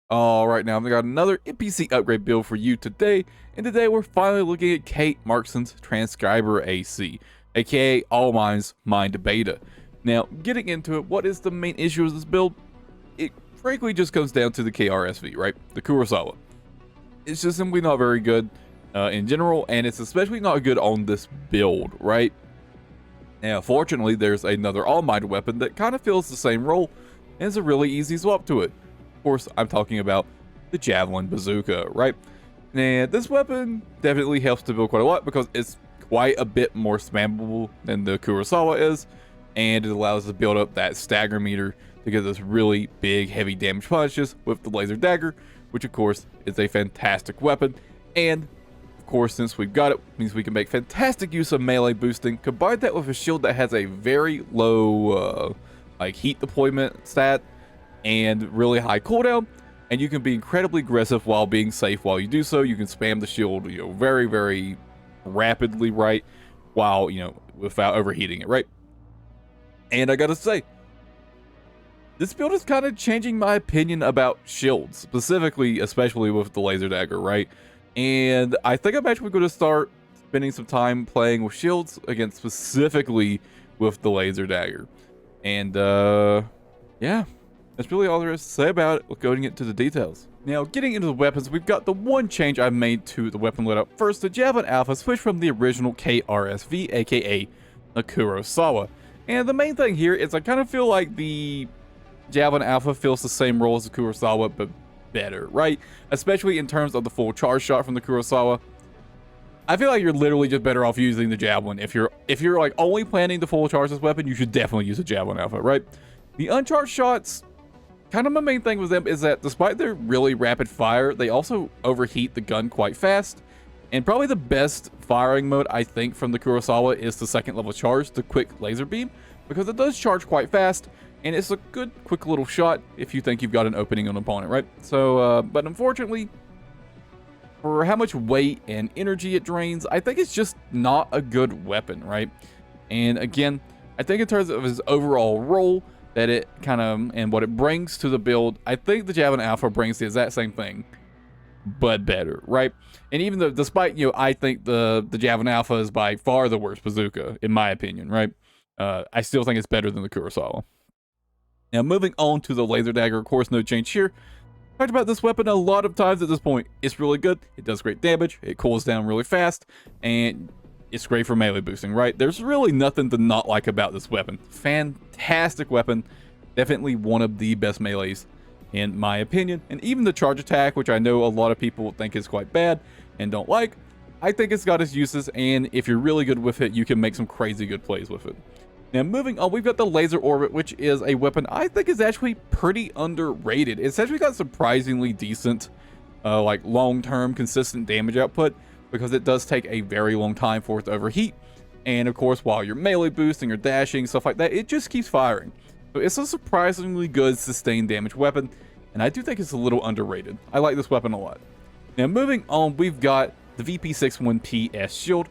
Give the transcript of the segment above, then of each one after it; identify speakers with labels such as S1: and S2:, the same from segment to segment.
S1: Alright, now I've got another NPC upgrade build for you today, and today we're finally looking at Kate Markson's TRANSCRIBER AC, aka All Minds Mind Beta. Now, getting into it, what is the main issue of this build? It frankly just comes down to the KRSV, right? The Kurosawa. It's just simply not very good in general, and it's especially not good on this build, right? Now, fortunately, there's another All Might weapon that kind of fills the same role, and is a really easy swap to it. Of course, I'm talking about the Javelin Bazooka, right? And this weapon definitely helps to build quite a lot because it's quite a bit more spammable than the Kurosawa is, and it allows us to build up that stagger meter to get those really big, heavy damage punches with the laser dagger, which of course is a fantastic weapon. And of course, since we've got it, means we can make fantastic use of melee boosting. Combine that with a shield that has a very low like heat deployment stat and really high cooldown, and you can be incredibly aggressive while being safe while you do so. You can spam the shield, very, very rapidly, right? While, without overheating it, right? And I gotta say, this build is kind of changing my opinion about shields, specifically, especially with the laser dagger, right? And I think I'm actually going to start spending some time playing with shields, again, specifically with the laser dagger. And, yeah, that's really all there is to say about it. We're going into the details. Now, getting into the weapons, we've got the one change I've made to the weapon loadout. First, the Javelin Alpha switched from the original KRSV, aka the Kurosawa. And the main thing here is I kind of feel like the Javelin Alpha fills the same role as the Kurosawa, but better, right? Especially in terms of the full charge shot from the Kurosawa. I feel like you're literally just better off using the Javelin. If you're like only planning to full charge this weapon, you should definitely use the Javelin Alpha, right? The uncharged shots, kind of my main thing with them is that despite their really rapid fire, they also overheat the gun quite fast. And probably the best firing mode, I think, from the Kurosawa is the second level charge, the quick laser beam, because it does charge quite fast, and it's a good, quick little shot if you think you've got an opening on an opponent, right? So, but unfortunately, for how much weight and energy it drains, I think it's just not a good weapon, right? And again, I think in terms of his overall role, that it kind of, and what it brings to the build, I think the Javelin Alpha brings the exact same thing, but better, right? And even though, despite, I think the Javelin Alpha is by far the worst bazooka, in my opinion, right? I still think it's better than the Kurosawa. Now, moving on to the laser dagger, of course, no change here. Talked about this weapon a lot of times at this point. It's really good. It does great damage. It cools down really fast, and it's great for melee boosting, right? There's really nothing to not like about this weapon. Fantastic weapon. Definitely one of the best melees, in my opinion. And even the charge attack, which I know a lot of people think is quite bad and don't like, I think it's got its uses, and if you're really good with it, you can make some crazy good plays with it. Now, moving on, we've got the Laser Orbit, which is a weapon I think is actually pretty underrated. It's actually got surprisingly decent, like long-term consistent damage output, because it does take a very long time for it to overheat. And of course, while you're melee boosting or dashing, stuff like that, it just keeps firing. So it's a surprisingly good sustained damage weapon, and I do think it's a little underrated. I like this weapon a lot. Now, moving on, we've got the VP61PS shield.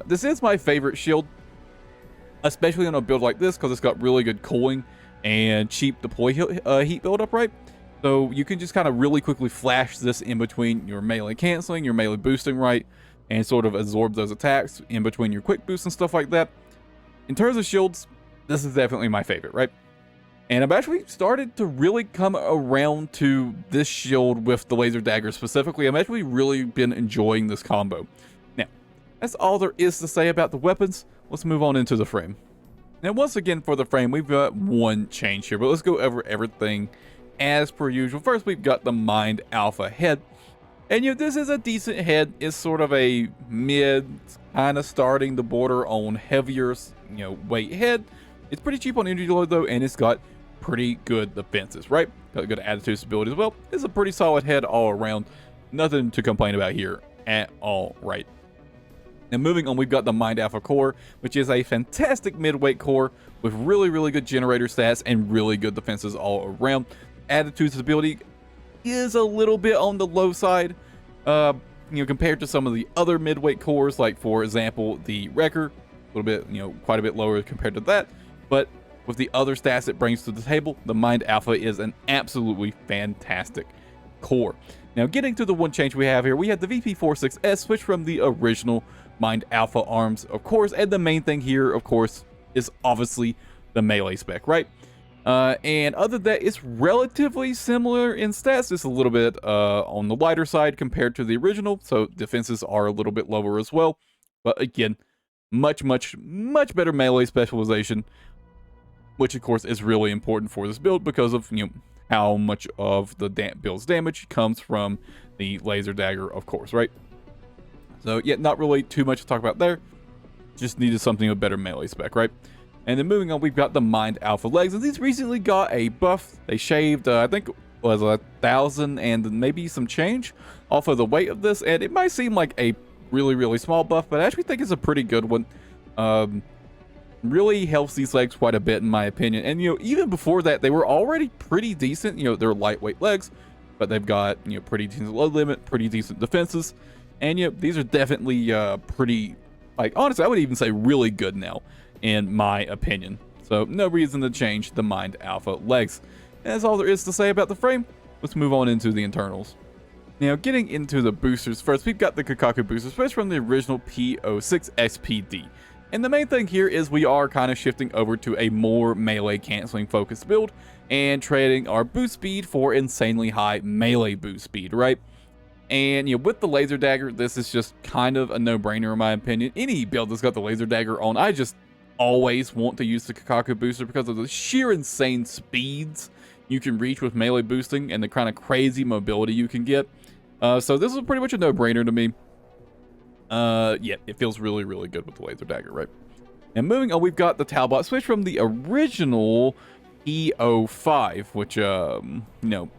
S1: This is my favorite shield, especially on a build like this, because it's got really good cooling and cheap deploy heat buildup, right? So you can just kind of really quickly flash this in between your melee canceling, your melee boosting, right? And sort of absorb those attacks in between your quick boosts and stuff like that. In terms of shields, this is definitely my favorite, right? And I've actually started to really come around to this shield with the laser dagger specifically. I've actually really been enjoying this combo. Now, that's all there is to say about the weapons. Let's move on into the frame. Now, once again, for the frame, we've got one change here, but let's go over everything as per usual. First, we've got the Mind Alpha head. And, this is a decent head. It's sort of a mid, kind of starting the border on heavier, weight head. It's pretty cheap on energy load, though, and it's got pretty good defenses, right? Got good attitude stability as well. It's a pretty solid head all around. Nothing to complain about here at all, right? Now, moving on, we've got the Mind Alpha core, which is a fantastic midweight core with really, really good generator stats and really good defenses all around. Attitude stability is a little bit on the low side, compared to some of the other midweight cores, like, for example, the Wrecker. A little bit, quite a bit lower compared to that. But with the other stats it brings to the table, the Mind Alpha is an absolutely fantastic core. Now, getting to the one change we have here, we have the VP46S switch from the original Mind Alpha arms, of course, and the main thing here, of course, is obviously the melee spec, right? And other than that, it's relatively similar in stats. It's a little bit on the lighter side compared to the original, so defenses are a little bit lower as well. But again, much better melee specialization, which of course is really important for this build because of, you know, how much of the build's damage comes from the laser dagger, of course, right? So yeah, not really too much to talk about there. Just needed something with better melee spec, right? And then moving on, we've got the Mind Alpha legs, and these recently got a buff. They shaved, I think it was 1,000 and maybe some change off of the weight of this, and it might seem like a really small buff, but I actually think it's a pretty good one. Really helps these legs quite a bit in my opinion. And, you know, even before that, they were already pretty decent. You know, they're lightweight legs, but they've got, you know, pretty decent load limit, pretty decent defenses. And, you know, these are definitely pretty, like, honestly, I would even say really good now, in my opinion. So no reason to change the Mind Alpha legs. And that's all there is to say about the frame. Let's move on into the internals. Now, getting into the boosters first, we've got the Kakaku booster switch from the original P06 SPD. And the main thing here is we are kind of shifting over to a more melee canceling focused build and trading our boost speed for insanely high melee boost speed, right? And, you know, with the laser dagger, this is just kind of a no-brainer in my opinion. Any build that's got the laser dagger on, I just always want to use the Kakaku booster because of the sheer insane speeds you can reach with melee boosting and the kind of crazy mobility you can get. So this is pretty much a no-brainer to me. Yeah, it feels really good with the laser dagger, right? And moving on, we've got the Talbot switch from the original E05, which, you know,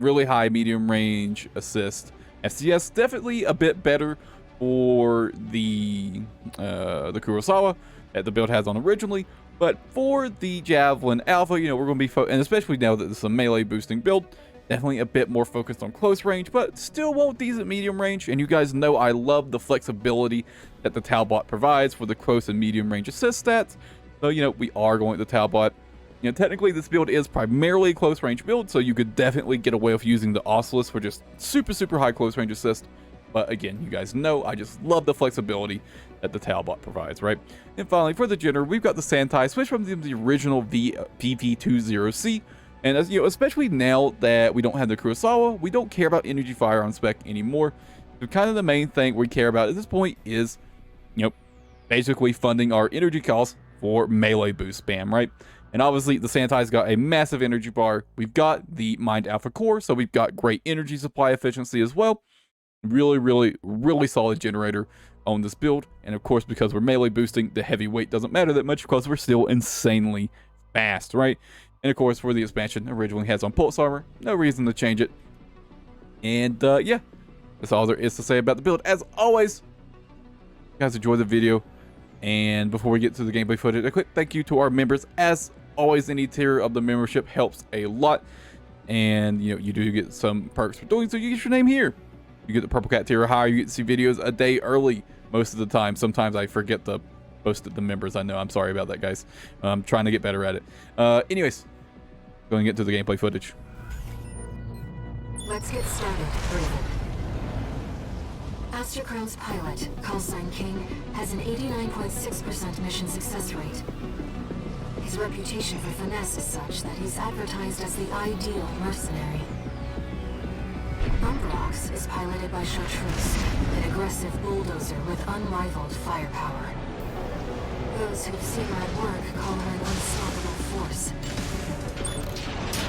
S1: really high medium range assist. FCS definitely a bit better for the Kurosawa that the build has on originally, but for the Javelin Alpha, you know, we're going to be, and especially now that this is a melee boosting build, definitely a bit more focused on close range, but still want decent medium range. And you guys know I love the flexibility that the Talbot provides for the close and medium range assist stats. So, you know, we are going with the Talbot. You know, technically this build is primarily a close range build, so you could definitely get away with using the Oculus for just super high close range assist. But again, you guys know I just love the flexibility that the Talbot provides, right? And finally, for the Jenner, we've got the Santai switch from the original VP20C. And as you know, especially now that we don't have the Kurosawa, we don't care about energy firearm spec anymore. So kind of the main thing we care about at this point is, you know, basically funding our energy costs for melee boost spam, right? And obviously the Santai's got a massive energy bar. We've got the Mind Alpha core, so we've got great energy supply efficiency as well. Really solid generator on this build. And of course, because we're melee boosting, the heavy weight doesn't matter that much because we're still insanely fast, right? And of course, for the expansion, originally has on pulse armor. No reason to change it. And yeah, that's all there is to say about the build. As always, you guys enjoy the video. And before we get to the gameplay footage, a quick thank you to our members. As always, any tier of the membership helps a lot. And you know, you do get some perks for doing so. You get your name here. You get the Purple Cat tier or higher. You get to see videos a day early most of the time. Sometimes I forget to post the members. I know. I'm sorry about that, guys. I'm trying to get better at it. Anyways, going to get to the gameplay footage.
S2: Let's get started. Astrocrone's pilot, callsign King, has an 89.6% mission success rate. His reputation for finesse is such that he's advertised as the ideal mercenary. Umbrox is piloted by Chartreuse, an aggressive bulldozer with unrivaled firepower. Those who've seen her at work call her an unstoppable force.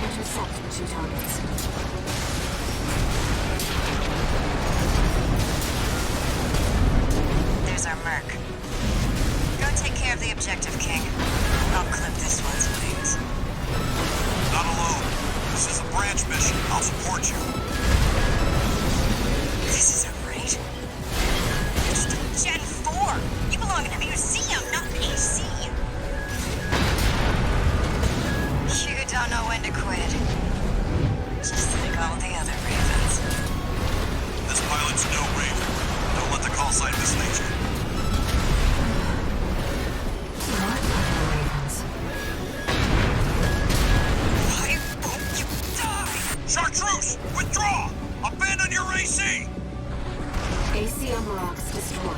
S2: Intercept the two targets.
S3: There's our Merc. Go take care of the objective, King. I'll clip this one's wings.
S4: Not alone. This is a branch mission. I'll support you.
S3: This is a raid? You're just a Gen 4. You belong in a museum, not AC. You don't know when to quit. Just like all the other Ravens.
S4: This pilot's no Raven. Don't let the call sign mislead you.
S3: I hope you die!
S4: Chartreuse! Withdraw! Withdraw! Abandon your AC!
S2: AC on Mark's destroyed.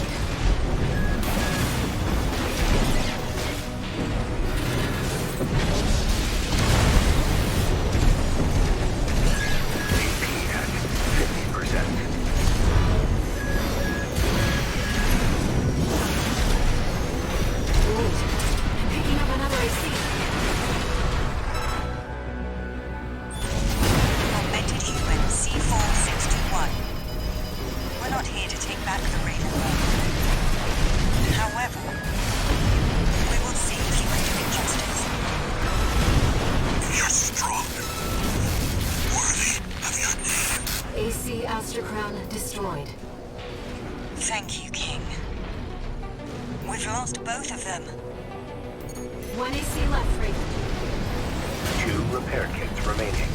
S2: Wait, I'm picking up another AC.
S3: Augmented human C4621. We're not here to take back the Raven Lane. However, we will see if you can do it justice.
S4: You're strong. Worthy of your name.
S2: AC Aster Crown destroyed.
S3: Thank you, King. We've lost both of them.
S2: One AC left, Raven.
S5: 2 repair kits remaining.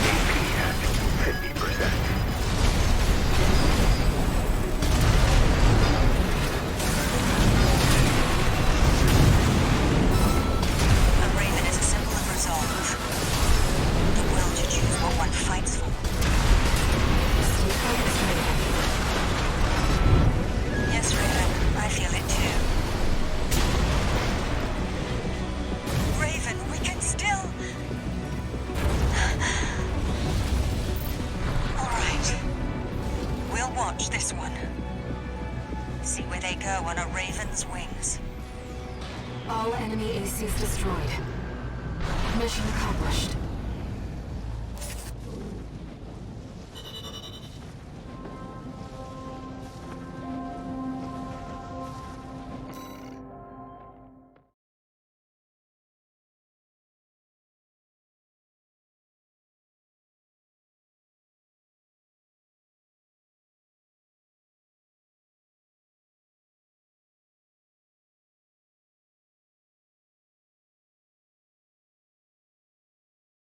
S5: AP at 50%.
S3: A Raven is a symbol of resolve. The will to choose what one fights for.
S2: Stay focused, Raven.
S3: Yes, Raven, I feel it too. Raven, we can still... All right. We'll watch this one. See where they go on a Raven's wings.
S2: All enemy ACs destroyed. Mission accomplished.